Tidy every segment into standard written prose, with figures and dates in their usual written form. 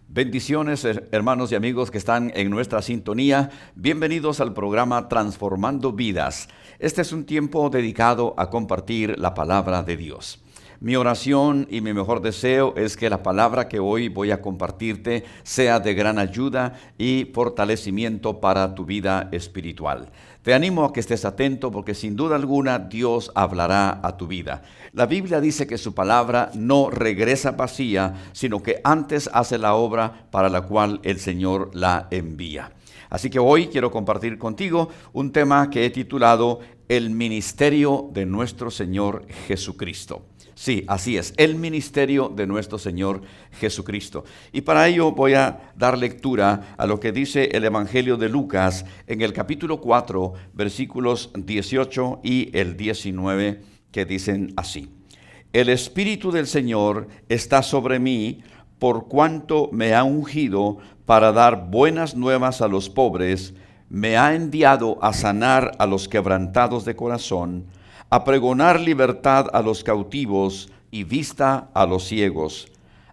Bendiciones, hermanos y amigos que están en nuestra sintonía. Bienvenidos al programa Transformando Vidas. Este es un tiempo dedicado a compartir la palabra de Dios. Mi oración y mi mejor deseo es que la palabra que hoy voy a compartirte sea de gran ayuda y fortalecimiento para tu vida espiritual. Te animo a que estés atento porque sin duda alguna Dios hablará a tu vida. La Biblia dice que su palabra no regresa vacía, sino que antes hace la obra para la cual el Señor la envía. Así que hoy quiero compartir contigo un tema que he titulado El ministerio de nuestro Señor Jesucristo. Sí, así es, el ministerio de nuestro Señor Jesucristo. Y para ello voy a dar lectura a lo que dice el Evangelio de Lucas en el capítulo 4, versículos 18 y el 19, que dicen así. El Espíritu del Señor está sobre mí, por cuanto me ha ungido para dar buenas nuevas a los pobres, me ha enviado a sanar a los quebrantados de corazón, a pregonar libertad a los cautivos y vista a los ciegos,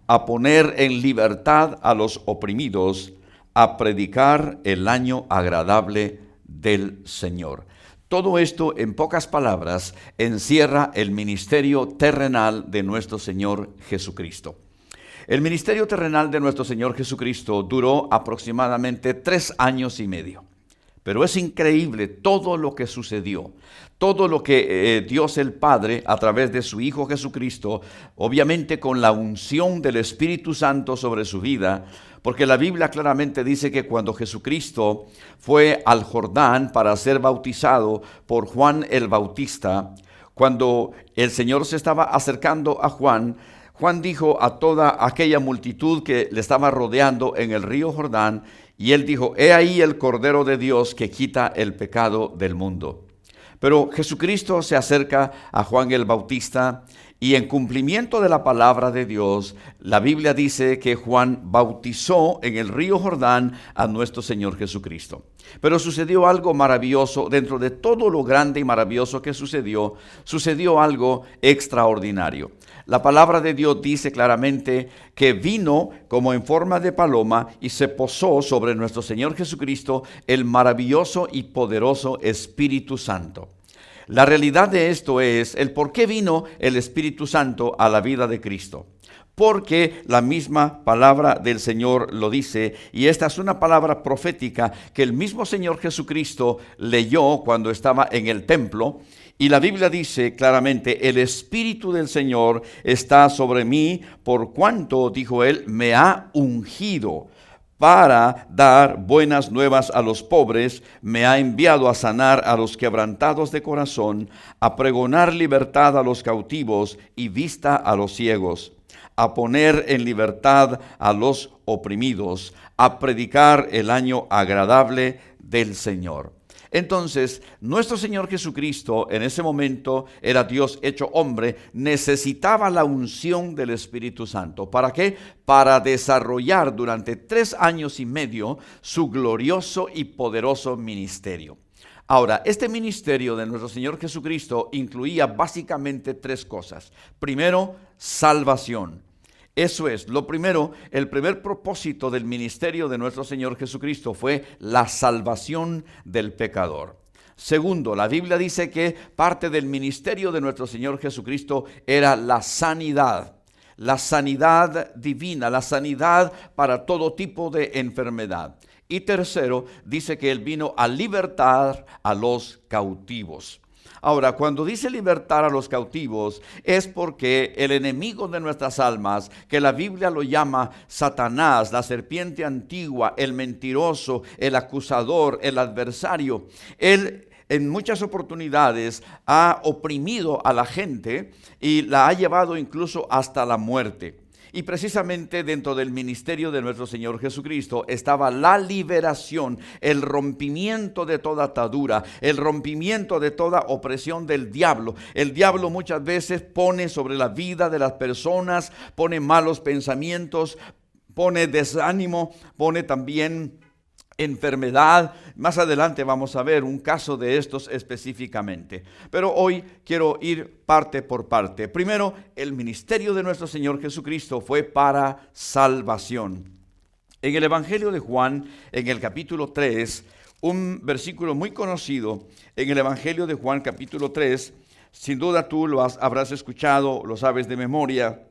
a poner en libertad a los oprimidos, a predicar el año agradable del Señor. Todo esto, en pocas palabras, encierra el ministerio terrenal de nuestro Señor Jesucristo. El ministerio terrenal de nuestro Señor Jesucristo duró aproximadamente 3 años y medio. Pero es increíble todo lo que sucedió, todo lo que Dios el Padre, a través de su Hijo Jesucristo, obviamente con la unción del Espíritu Santo sobre su vida, porque la Biblia claramente dice que cuando Jesucristo fue al Jordán para ser bautizado por Juan el Bautista, cuando el Señor se estaba acercando a Juan, Juan dijo a toda aquella multitud que le estaba rodeando en el río Jordán, y él dijo, he ahí el Cordero de Dios que quita el pecado del mundo. Pero Jesucristo se acerca a Juan el Bautista y en cumplimiento de la palabra de Dios, la Biblia dice que Juan bautizó en el río Jordán a nuestro Señor Jesucristo. Pero sucedió algo maravilloso. Dentro de todo lo grande y maravilloso que sucedió algo extraordinario. La palabra de Dios dice claramente que vino como en forma de paloma y se posó sobre nuestro Señor Jesucristo el maravilloso y poderoso Espíritu Santo. La realidad de esto es el por qué vino el Espíritu Santo a la vida de Cristo. Porque la misma palabra del Señor lo dice, y esta es una palabra profética que el mismo Señor Jesucristo leyó cuando estaba en el templo. Y la Biblia dice claramente, el Espíritu del Señor está sobre mí, por cuanto, dijo él, me ha ungido para dar buenas nuevas a los pobres, me ha enviado a sanar a los quebrantados de corazón, a pregonar libertad a los cautivos y vista a los ciegos, a poner en libertad a los oprimidos, a predicar el año agradable del Señor. Entonces, nuestro Señor Jesucristo en ese momento era Dios hecho hombre, necesitaba la unción del Espíritu Santo. ¿Para qué? Para desarrollar durante 3 años y medio su glorioso y poderoso ministerio. Ahora, este ministerio de nuestro Señor Jesucristo incluía básicamente 3 cosas. Primero, salvación. Eso es, lo primero, el primer propósito del ministerio de nuestro Señor Jesucristo fue la salvación del pecador. Segundo, la Biblia dice que parte del ministerio de nuestro Señor Jesucristo era la sanidad divina, la sanidad para todo tipo de enfermedad. Y tercero, dice que Él vino a libertar a los cautivos. Ahora, cuando dice libertar a los cautivos, es porque el enemigo de nuestras almas, que la Biblia lo llama Satanás, la serpiente antigua, el mentiroso, el acusador, el adversario, él en muchas oportunidades ha oprimido a la gente y la ha llevado incluso hasta la muerte. Y precisamente dentro del ministerio de nuestro Señor Jesucristo estaba la liberación, el rompimiento de toda atadura, el rompimiento de toda opresión del diablo. El diablo muchas veces pone sobre la vida de las personas, pone malos pensamientos, pone desánimo, pone también enfermedad. Más adelante vamos a ver un caso de estos específicamente. Pero hoy quiero ir parte por parte. Primero, el ministerio de nuestro Señor Jesucristo fue para salvación. En el Evangelio de Juan, en el capítulo 3, un versículo muy conocido, en el Evangelio de Juan capítulo 3, sin duda tú habrás escuchado, lo sabes de memoria,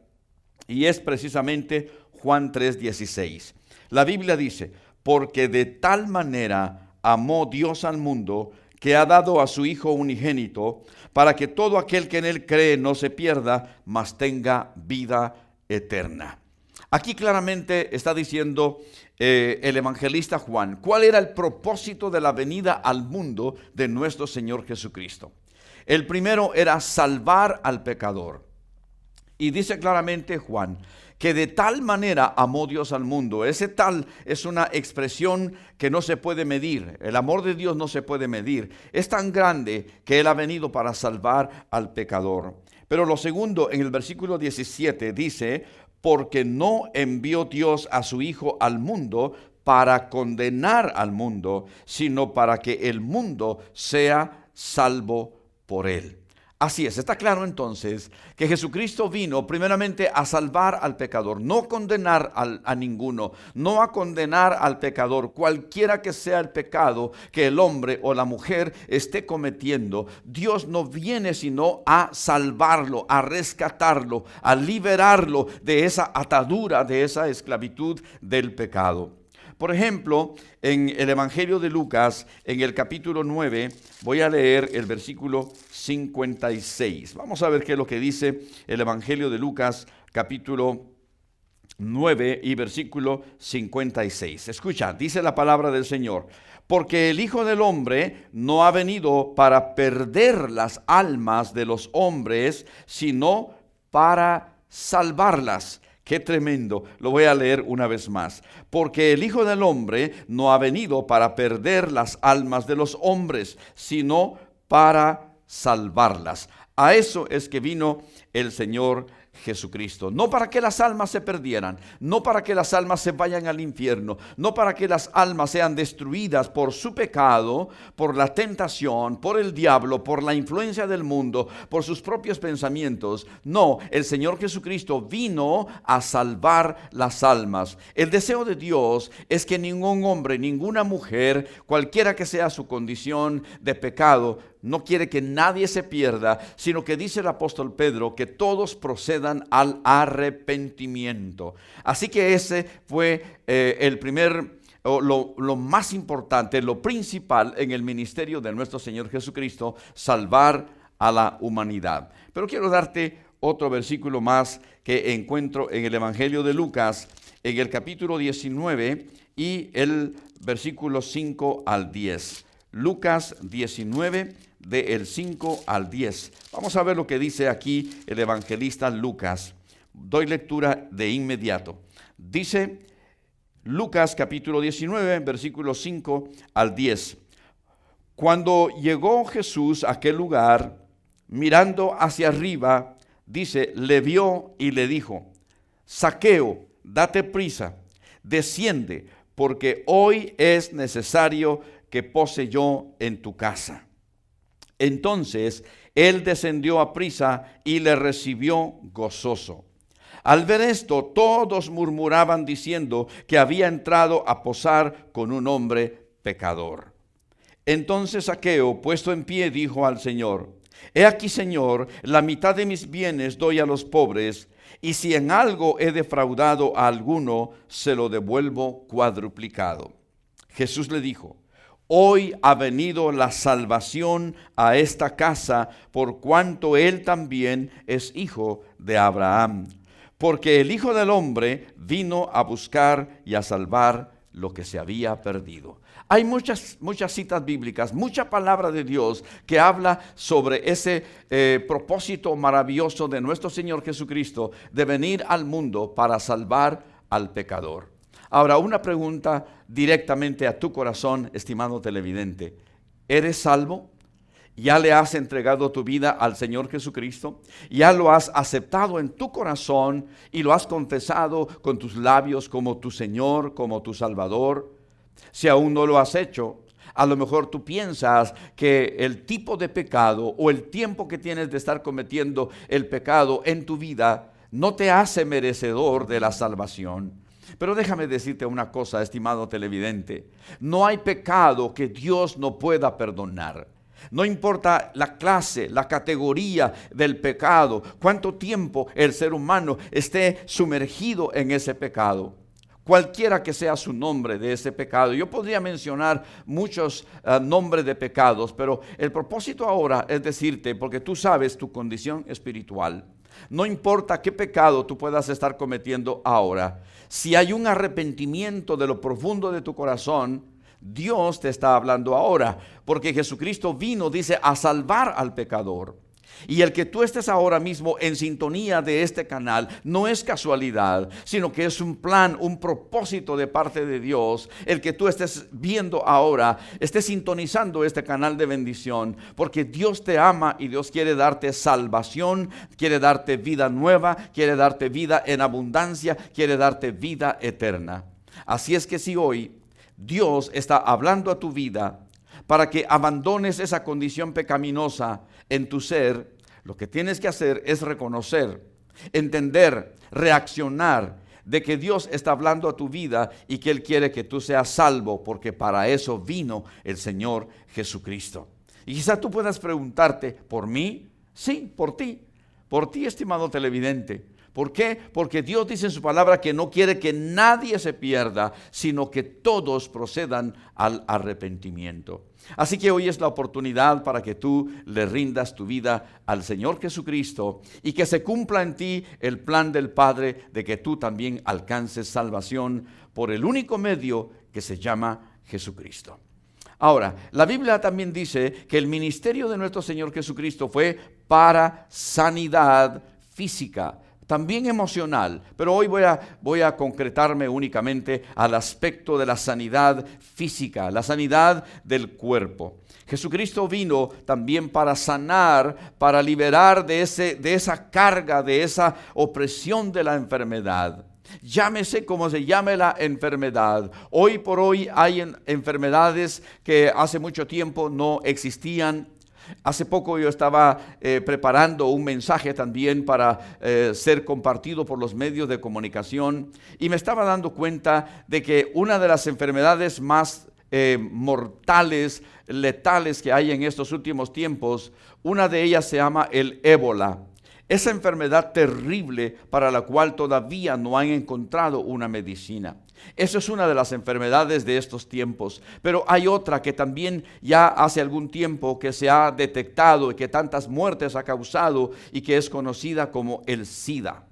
y es precisamente Juan 3:16. La Biblia dice, porque de tal manera amó Dios al mundo, que ha dado a su Hijo unigénito, para que todo aquel que en él cree no se pierda, mas tenga vida eterna. Aquí claramente está diciendo el evangelista Juan, ¿cuál era el propósito de la venida al mundo de nuestro Señor Jesucristo? El primero era salvar al pecador. Y dice claramente Juan, que de tal manera amó Dios al mundo. Ese tal es una expresión que no se puede medir. El amor de Dios no se puede medir. Es tan grande que Él ha venido para salvar al pecador. Pero lo segundo, en el versículo 17 dice, porque no envió Dios a su Hijo al mundo para condenar al mundo, sino para que el mundo sea salvo por Él. Así es, está claro entonces que Jesucristo vino primeramente a salvar al pecador, no a condenar a ninguno, no a condenar al pecador, cualquiera que sea el pecado que el hombre o la mujer esté cometiendo. Dios no viene sino a salvarlo, a rescatarlo, a liberarlo de esa atadura, de esa esclavitud del pecado. Por ejemplo, en el Evangelio de Lucas, en el capítulo 9, voy a leer el versículo 56. Vamos a ver qué es lo que dice el Evangelio de Lucas, capítulo 9 y versículo 56. Escucha, dice la palabra del Señor. Porque el Hijo del Hombre no ha venido para perder las almas de los hombres, sino para salvarlas. Qué tremendo, lo voy a leer una vez más. Porque el Hijo del Hombre no ha venido para perder las almas de los hombres, sino para salvarlas. A eso es que vino el Señor Jesucristo. No para que las almas se perdieran, no para que las almas se vayan al infierno, no para que las almas sean destruidas por su pecado, por la tentación, por el diablo, por la influencia del mundo, por sus propios pensamientos. No, el Señor Jesucristo vino a salvar las almas. El deseo de Dios es que ningún hombre, ninguna mujer, cualquiera que sea su condición de pecado, no quiere que nadie se pierda, sino que dice el apóstol Pedro que todos procedan al arrepentimiento. Así que ese fue el primer, lo más importante, lo principal en el ministerio de nuestro Señor Jesucristo, salvar a la humanidad. Pero quiero darte otro versículo más que encuentro en el Evangelio de Lucas, en el capítulo 19 y el versículo 5 al 10. Lucas 19, del 5 al 10. Vamos a ver lo que dice aquí el evangelista Lucas. Doy lectura de inmediato. Dice Lucas capítulo 19, versículos 5 al 10. Cuando llegó Jesús a aquel lugar, mirando hacia arriba, dice, le vio y le dijo, Zaqueo, date prisa, desciende, porque hoy es necesario que pose yo en tu casa. Entonces él descendió a prisa y le recibió gozoso. Al ver esto, todos murmuraban diciendo que había entrado a posar con un hombre pecador. Entonces Zaqueo, puesto en pie, dijo al Señor, he aquí, Señor, la mitad de mis bienes doy a los pobres, y si en algo he defraudado a alguno, se lo devuelvo cuadruplicado. Jesús le dijo, hoy ha venido la salvación a esta casa, por cuanto él también es hijo de Abraham. Porque el Hijo del Hombre vino a buscar y a salvar lo que se había perdido. Hay muchas citas bíblicas, mucha palabra de Dios que habla sobre ese propósito maravilloso de nuestro Señor Jesucristo de venir al mundo para salvar al pecador. Ahora, una pregunta directamente a tu corazón, estimado televidente. ¿Eres salvo? ¿Ya le has entregado tu vida al Señor Jesucristo? ¿Ya lo has aceptado en tu corazón y lo has confesado con tus labios como tu Señor, como tu Salvador? Si aún no lo has hecho, a lo mejor tú piensas que el tipo de pecado o el tiempo que tienes de estar cometiendo el pecado en tu vida no te hace merecedor de la salvación. Pero déjame decirte una cosa, estimado televidente. No hay pecado que Dios no pueda perdonar. No importa la clase, la categoría del pecado, cuánto tiempo el ser humano esté sumergido en ese pecado. Cualquiera que sea su nombre de ese pecado. Yo podría mencionar muchos nombres de pecados, pero el propósito ahora es decirte, porque tú sabes tu condición espiritual. No importa qué pecado tú puedas estar cometiendo ahora. Si hay un arrepentimiento de lo profundo de tu corazón, Dios te está hablando ahora, porque Jesucristo vino, dice, a salvar al pecador. Y el que tú estés ahora mismo en sintonía de este canal no es casualidad, sino que es un plan, un propósito de parte de Dios. El que tú estés viendo ahora, estés sintonizando este canal de bendición, porque Dios te ama y Dios quiere darte salvación, quiere darte vida nueva, quiere darte vida en abundancia, quiere darte vida eterna. Así es que si hoy Dios está hablando a tu vida para que abandones esa condición pecaminosa en tu ser, lo que tienes que hacer es reconocer, entender, reaccionar de que Dios está hablando a tu vida y que Él quiere que tú seas salvo, porque para eso vino el Señor Jesucristo. Y quizá tú puedas preguntarte, ¿por mí? Sí, por ti, estimado televidente. ¿Por qué? Porque Dios dice en su palabra que no quiere que nadie se pierda, sino que todos procedan al arrepentimiento. Así que hoy es la oportunidad para que tú le rindas tu vida al Señor Jesucristo y que se cumpla en ti el plan del Padre de que tú también alcances salvación por el único medio que se llama Jesucristo. Ahora, la Biblia también dice que el ministerio de nuestro Señor Jesucristo fue para sanidad física, también emocional, pero hoy voy a concretarme únicamente al aspecto de la sanidad física, la sanidad del cuerpo. Jesucristo vino también para sanar, para liberar de esa carga, de esa opresión de la enfermedad. Llámese como se llame la enfermedad. Hoy por hoy hay enfermedades que hace mucho tiempo no existían. Hace poco yo estaba preparando un mensaje también para ser compartido por los medios de comunicación y me estaba dando cuenta de que una de las enfermedades más mortales, letales que hay en estos últimos tiempos, una de ellas se llama el ébola. Esa enfermedad terrible para la cual todavía no han encontrado una medicina. Esa es una de las enfermedades de estos tiempos. Pero hay otra que también ya hace algún tiempo que se ha detectado y que tantas muertes ha causado y que es conocida como el SIDA.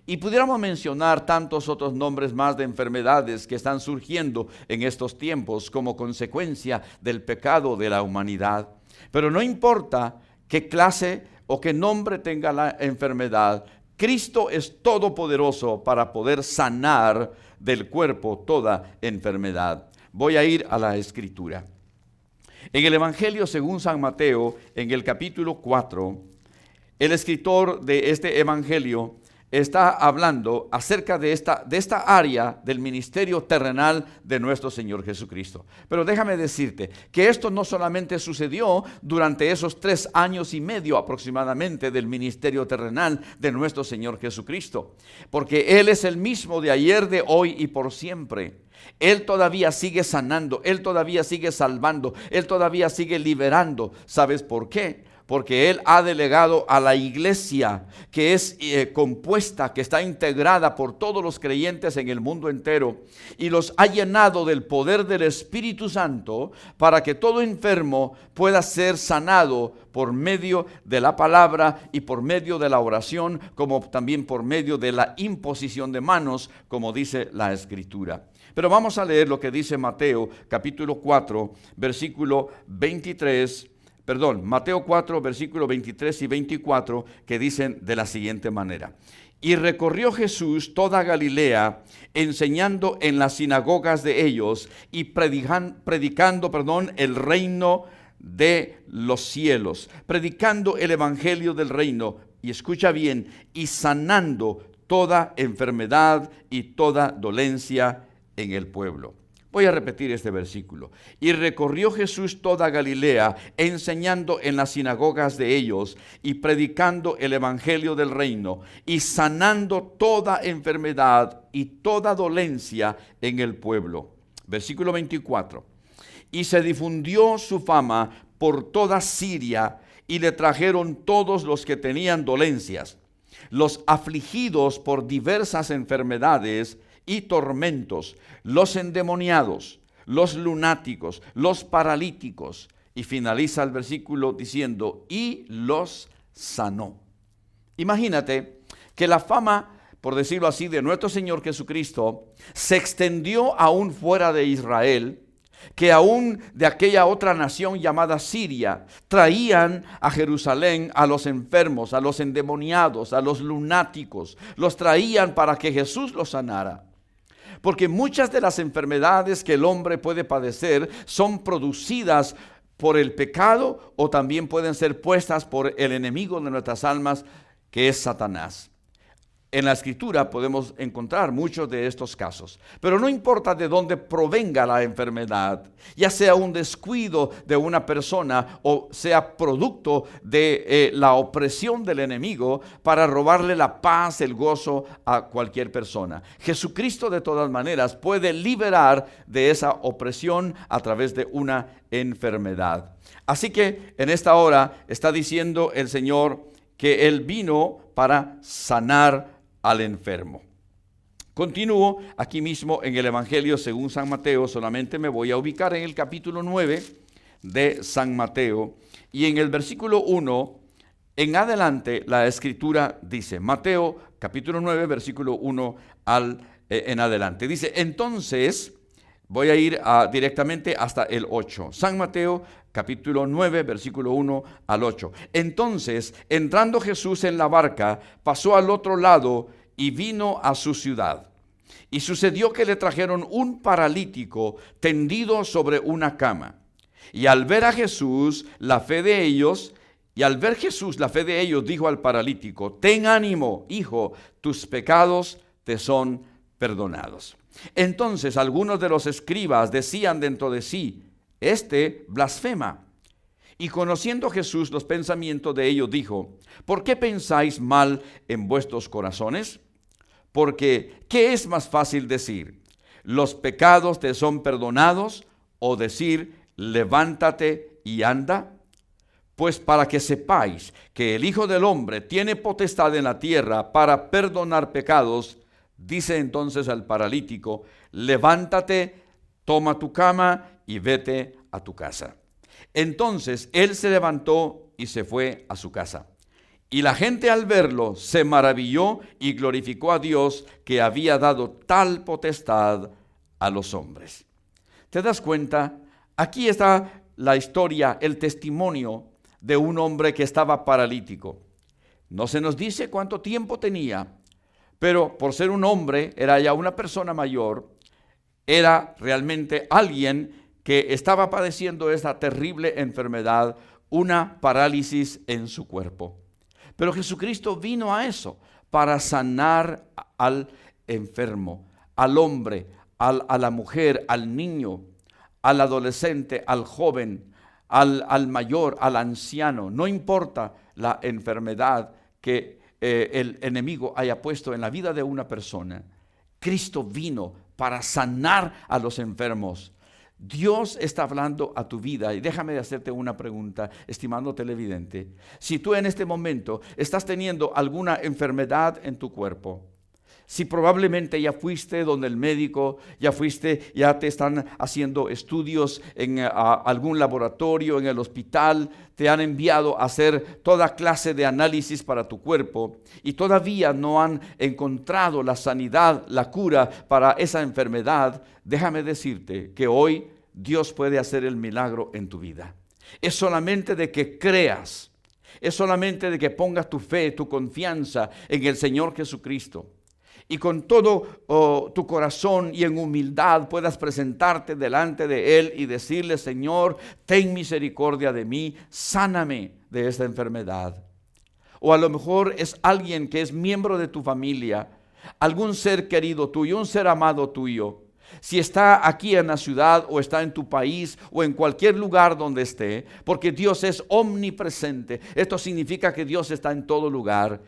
Y pudiéramos mencionar tantos otros nombres más de enfermedades que están surgiendo en estos tiempos como consecuencia del pecado de la humanidad. Pero no importa qué clase o qué nombre tenga la enfermedad, Cristo es todopoderoso para poder sanar del cuerpo toda enfermedad. Voy a ir a la Escritura. En el Evangelio según San Mateo, en el capítulo 4, el escritor de este Evangelio está hablando acerca de esta área del ministerio terrenal de nuestro Señor Jesucristo. Pero déjame decirte que esto no solamente sucedió durante esos 3 años y medio aproximadamente del ministerio terrenal de nuestro Señor Jesucristo, porque Él es el mismo de ayer, de hoy y por siempre. Él todavía sigue sanando, Él todavía sigue salvando, Él todavía sigue liberando. ¿Sabes por qué? Porque Él ha delegado a la iglesia que es compuesta, que está integrada por todos los creyentes en el mundo entero y los ha llenado del poder del Espíritu Santo para que todo enfermo pueda ser sanado por medio de la palabra y por medio de la oración, como también por medio de la imposición de manos, como dice la Escritura. Pero vamos a leer lo que dice Mateo capítulo 4, versículo 23. Mateo 4, versículos 23 y 24, que dicen de la siguiente manera. Y recorrió Jesús toda Galilea, enseñando en las sinagogas de ellos y predicando el reino de los cielos, predicando el evangelio del reino, y escucha bien, y sanando toda enfermedad y toda dolencia en el pueblo. Voy a repetir este versículo. Y recorrió Jesús toda Galilea, enseñando en las sinagogas de ellos y predicando el evangelio del reino y sanando toda enfermedad y toda dolencia en el pueblo. Versículo 24. Y se difundió su fama por toda Siria y le trajeron todos los que tenían dolencias, los afligidos por diversas enfermedades y tormentos, los endemoniados, los lunáticos, los paralíticos. Y finaliza el versículo diciendo, y los sanó. Imagínate que la fama, por decirlo así, de nuestro Señor Jesucristo se extendió aún fuera de Israel, que aún de aquella otra nación llamada Siria traían a Jerusalén a los enfermos, a los endemoniados, a los lunáticos, los traían para que Jesús los sanara. Porque muchas de las enfermedades que el hombre puede padecer son producidas por el pecado o también pueden ser puestas por el enemigo de nuestras almas, que es Satanás. En la Escritura podemos encontrar muchos de estos casos, pero no importa de dónde provenga la enfermedad, ya sea un descuido de una persona o sea producto de la opresión del enemigo para robarle la paz, el gozo a cualquier persona. Jesucristo de todas maneras puede liberar de esa opresión a través de una enfermedad. Así que en esta hora está diciendo el Señor que Él vino para sanar al enfermo. Continúo aquí mismo en el Evangelio según San Mateo. Solamente me voy a ubicar en el capítulo 9 de San Mateo. Y en el versículo 1 en adelante la Escritura dice, Mateo capítulo 9 versículo 1 en adelante. Dice, entonces, voy a ir directamente hasta el 8. San Mateo capítulo 9, versículo 1 al 8. Entonces, entrando Jesús en la barca, pasó al otro lado y vino a su ciudad. Y sucedió que le trajeron un paralítico tendido sobre una cama. Y al ver Jesús la fe de ellos, dijo al paralítico, ten ánimo, hijo, tus pecados te son perdonados. Entonces algunos de los escribas decían dentro de sí, este blasfema. Y conociendo Jesús los pensamientos de ellos, dijo, ¿por qué pensáis mal en vuestros corazones? Porque, ¿qué es más fácil decir? ¿Los pecados te son perdonados? O decir, levántate y anda. Pues para que sepáis que el Hijo del Hombre tiene potestad en la tierra para perdonar pecados, dice entonces al paralítico, levántate, toma tu cama y vete a tu casa. Entonces él se levantó y se fue a su casa. Y la gente al verlo se maravilló y glorificó a Dios que había dado tal potestad a los hombres. ¿Te das cuenta? Aquí está la historia, el testimonio de un hombre que estaba paralítico. No se nos dice cuánto tiempo tenía, pero por ser un hombre, era ya una persona mayor, era realmente alguien que estaba padeciendo esta terrible enfermedad, una parálisis en su cuerpo. Pero Jesucristo vino a eso, para sanar al enfermo, al hombre, a la mujer, al niño, al adolescente, al joven, al mayor, al anciano. No importa la enfermedad que el enemigo haya puesto en la vida de una persona. Cristo vino para sanar a los enfermos. Dios está hablando a tu vida y déjame hacerte una pregunta, estimado televidente. Si tú en este momento estás teniendo alguna enfermedad en tu cuerpo, si probablemente ya fuiste donde el médico, ya te están haciendo estudios en algún laboratorio, en el hospital, te han enviado a hacer toda clase de análisis para tu cuerpo y todavía no han encontrado la sanidad, la cura para esa enfermedad, déjame decirte que hoy Dios puede hacer el milagro en tu vida. Es solamente de que creas, es solamente de que pongas tu fe, tu confianza en el Señor Jesucristo. Y con todo tu corazón y en humildad puedas presentarte delante de Él y decirle, Señor, ten misericordia de mí, sáname de esta enfermedad. O a lo mejor es alguien que es miembro de tu familia, algún ser querido tuyo, un ser amado tuyo, Si está aquí en la ciudad o está en tu país o en cualquier lugar donde esté, porque Dios es omnipresente. Esto significa que Dios está en todo lugar.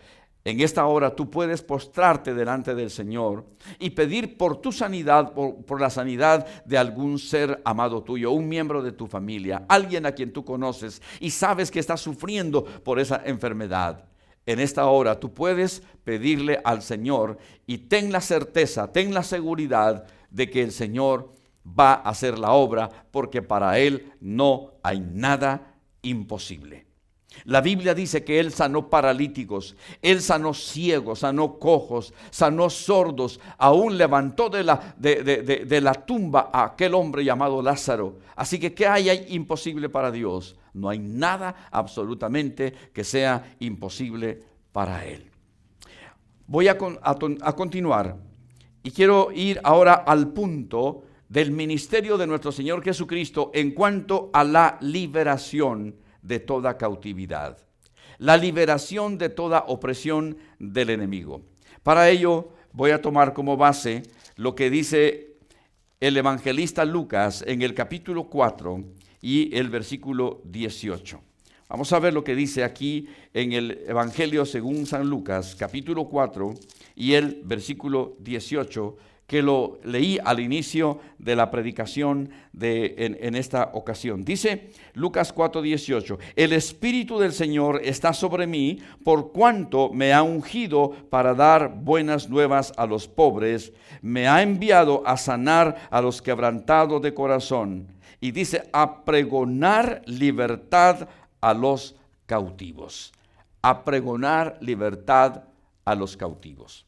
En esta hora tú puedes postrarte delante del Señor y pedir por tu sanidad, por la sanidad de algún ser amado tuyo, un miembro de tu familia, alguien a quien tú conoces y sabes que está sufriendo por esa enfermedad. En esta hora tú puedes pedirle al Señor y ten la certeza, ten la seguridad de que el Señor va a hacer la obra, porque para Él no hay nada imposible. La Biblia dice que Él sanó paralíticos, Él sanó ciegos, sanó cojos, sanó sordos, aún levantó de la tumba a aquel hombre llamado Lázaro. Así que ¿qué hay imposible para Dios? No hay nada absolutamente que sea imposible para Él. Voy a continuar y quiero ir ahora al punto del ministerio de nuestro Señor Jesucristo en cuanto a la liberación de toda cautividad, la liberación de toda opresión del enemigo. Para ello voy a tomar como base lo que dice el evangelista Lucas en el capítulo 4 y el versículo 18. Vamos a ver lo que dice aquí en el Evangelio según San Lucas, capítulo 4 y el versículo 18, que lo leí al inicio de la predicación en esta ocasión. Dice Lucas 4:18, el Espíritu del Señor está sobre mí, por cuanto me ha ungido para dar buenas nuevas a los pobres, me ha enviado a sanar a los quebrantados de corazón, y dice, a pregonar libertad a los cautivos, a pregonar libertad a los cautivos.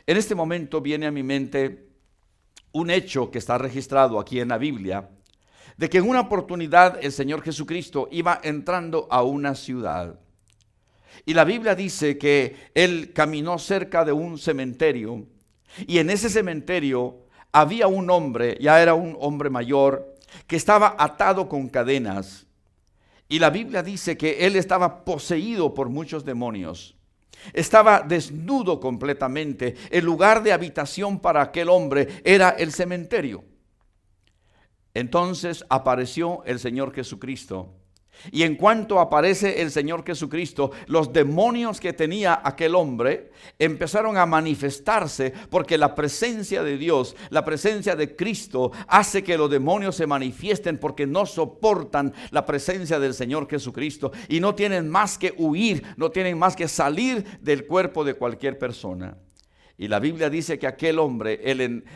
En este momento viene a mi mente un hecho que está registrado aquí en la Biblia, de que en una oportunidad el Señor Jesucristo iba entrando a una ciudad. Y la Biblia dice que Él caminó cerca de un cementerio, y en ese cementerio había un hombre, ya era un hombre mayor, que estaba atado con cadenas. Y la Biblia dice que él estaba poseído por muchos demonios. Estaba desnudo completamente. El lugar de habitación para aquel hombre era el cementerio. Entonces apareció el Señor Jesucristo. Y en cuanto aparece el Señor Jesucristo, los demonios que tenía aquel hombre empezaron a manifestarse, porque la presencia de Dios, la presencia de Cristo hace que los demonios se manifiesten, porque no soportan la presencia del Señor Jesucristo y no tienen más que huir, no tienen más que salir del cuerpo de cualquier persona. Y la Biblia dice que aquel hombre,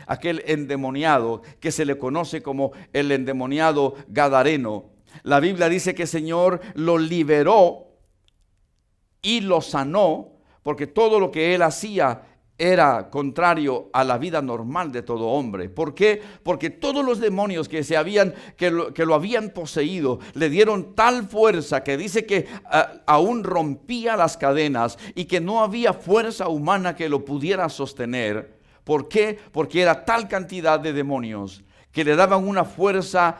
aquel endemoniado, que se le conoce como el endemoniado gadareno, la Biblia dice que el Señor lo liberó y lo sanó, porque todo lo que él hacía era contrario a la vida normal de todo hombre. ¿Por qué? Porque todos los demonios que lo habían poseído le dieron tal fuerza que dice que aún rompía las cadenas y que no había fuerza humana que lo pudiera sostener. ¿Por qué? Porque era tal cantidad de demonios que le daban una fuerza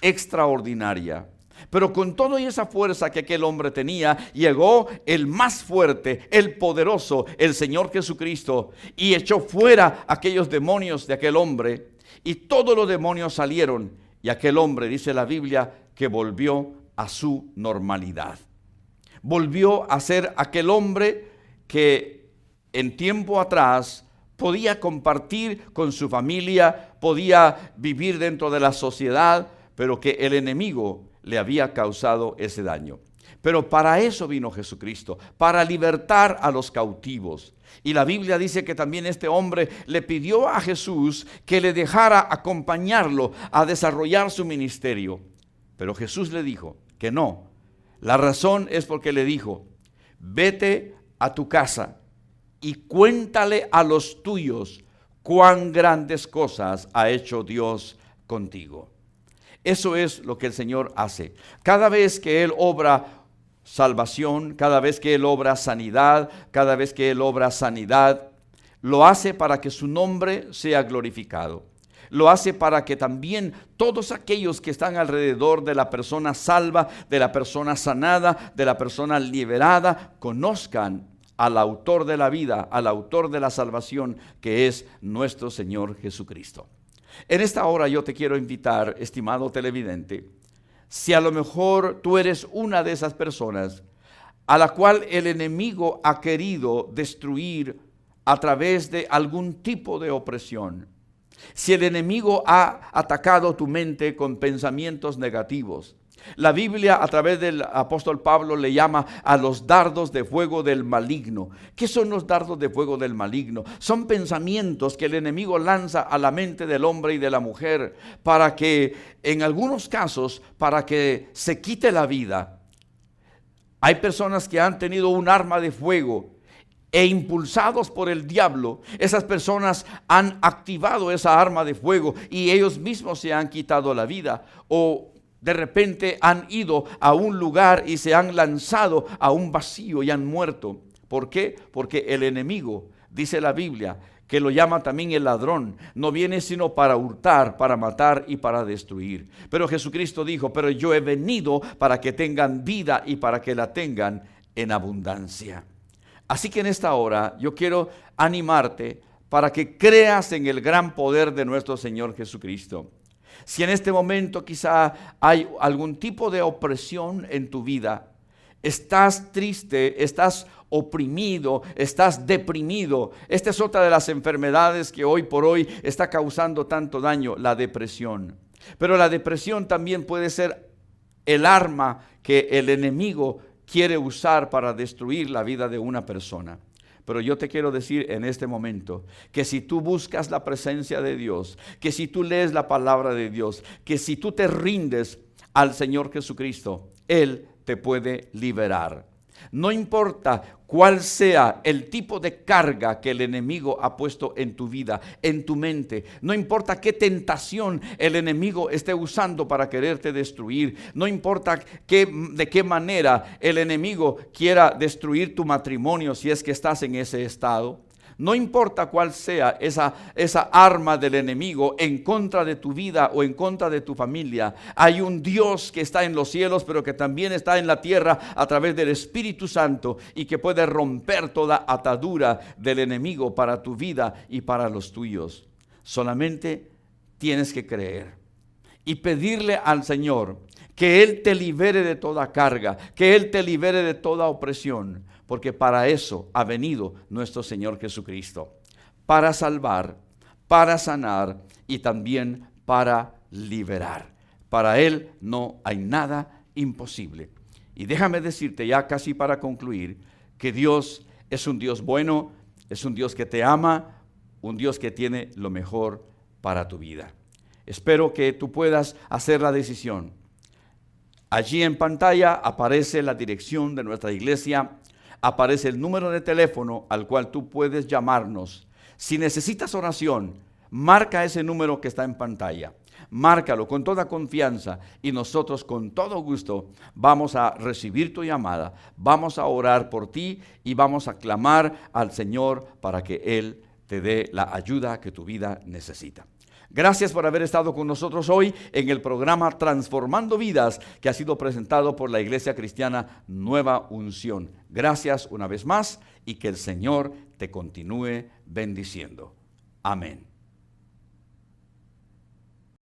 extraordinaria. Pero con toda esa fuerza que aquel hombre tenía, llegó el más fuerte, el poderoso, el Señor Jesucristo, y echó fuera aquellos demonios de aquel hombre, y todos los demonios salieron, y aquel hombre, dice la Biblia, que volvió a su normalidad. Volvió a ser aquel hombre que en tiempo atrás podía compartir con su familia, podía vivir dentro de la sociedad, pero que el enemigo le había causado ese daño. Pero para eso vino Jesucristo, para libertar a los cautivos. Y la Biblia dice que también este hombre le pidió a Jesús que le dejara acompañarlo a desarrollar su ministerio. Pero Jesús le dijo que no. La razón es porque le dijo, vete a tu casa y cuéntale a los tuyos cuán grandes cosas ha hecho Dios contigo. Eso es lo que el Señor hace. Cada vez que Él obra salvación, cada vez que Él obra sanidad, cada vez que Él obra sanidad, lo hace para que su nombre sea glorificado. Lo hace para que también todos aquellos que están alrededor de la persona salva, de la persona sanada, de la persona liberada, conozcan al autor de la vida, al autor de la salvación, que es nuestro Señor Jesucristo. En esta hora yo te quiero invitar, estimado televidente, si a lo mejor tú eres una de esas personas a la cual el enemigo ha querido destruir a través de algún tipo de opresión. Si el enemigo ha atacado tu mente con pensamientos negativos. La Biblia a través del apóstol Pablo le llama a los dardos de fuego del maligno. ¿Qué son los dardos de fuego del maligno? Son pensamientos que el enemigo lanza a la mente del hombre y de la mujer para que, en algunos casos, para que se quite la vida. Hay personas que han tenido un arma de fuego e impulsados por el diablo, esas personas han activado esa arma de fuego y ellos mismos se han quitado la vida, o de repente han ido a un lugar y se han lanzado a un vacío y han muerto. ¿Por qué? Porque el enemigo, dice la Biblia, que lo llama también el ladrón, no viene sino para hurtar, para matar y para destruir. Pero Jesucristo dijo, pero yo he venido para que tengan vida y para que la tengan en abundancia. Así que en esta hora yo quiero animarte para que creas en el gran poder de nuestro Señor Jesucristo. Si en este momento quizá hay algún tipo de opresión en tu vida, estás triste, estás oprimido, estás deprimido. Esta es otra de las enfermedades que hoy por hoy está causando tanto daño, la depresión. Pero la depresión también puede ser el arma que el enemigo quiere usar para destruir la vida de una persona. Pero yo te quiero decir en este momento que si tú buscas la presencia de Dios, que si tú lees la palabra de Dios, que si tú te rindes al Señor Jesucristo, Él te puede liberar. No importa cuál sea el tipo de carga que el enemigo ha puesto en tu vida, en tu mente. No importa qué tentación el enemigo esté usando para quererte destruir. No importa de qué manera el enemigo quiera destruir tu matrimonio si es que estás en ese estado. No importa cuál sea esa arma del enemigo en contra de tu vida o en contra de tu familia. Hay un Dios que está en los cielos, pero que también está en la tierra a través del Espíritu Santo y que puede romper toda atadura del enemigo para tu vida y para los tuyos. Solamente tienes que creer y pedirle al Señor que Él te libere de toda carga, que Él te libere de toda opresión. Porque para eso ha venido nuestro Señor Jesucristo, para salvar, para sanar y también para liberar. Para Él no hay nada imposible. Y déjame decirte ya casi para concluir, que Dios es un Dios bueno, es un Dios que te ama, un Dios que tiene lo mejor para tu vida. Espero que tú puedas hacer la decisión. Allí en pantalla aparece la dirección de nuestra iglesia. Aparece el número de teléfono al cual tú puedes llamarnos. Si necesitas oración, marca ese número que está en pantalla. Márcalo con toda confianza y nosotros con todo gusto vamos a recibir tu llamada. Vamos a orar por ti y vamos a clamar al Señor para que Él te dé la ayuda que tu vida necesita. Gracias por haber estado con nosotros hoy en el programa Transformando Vidas, que ha sido presentado por la Iglesia Cristiana Nueva Unción. Gracias una vez más y que el Señor te continúe bendiciendo. Amén.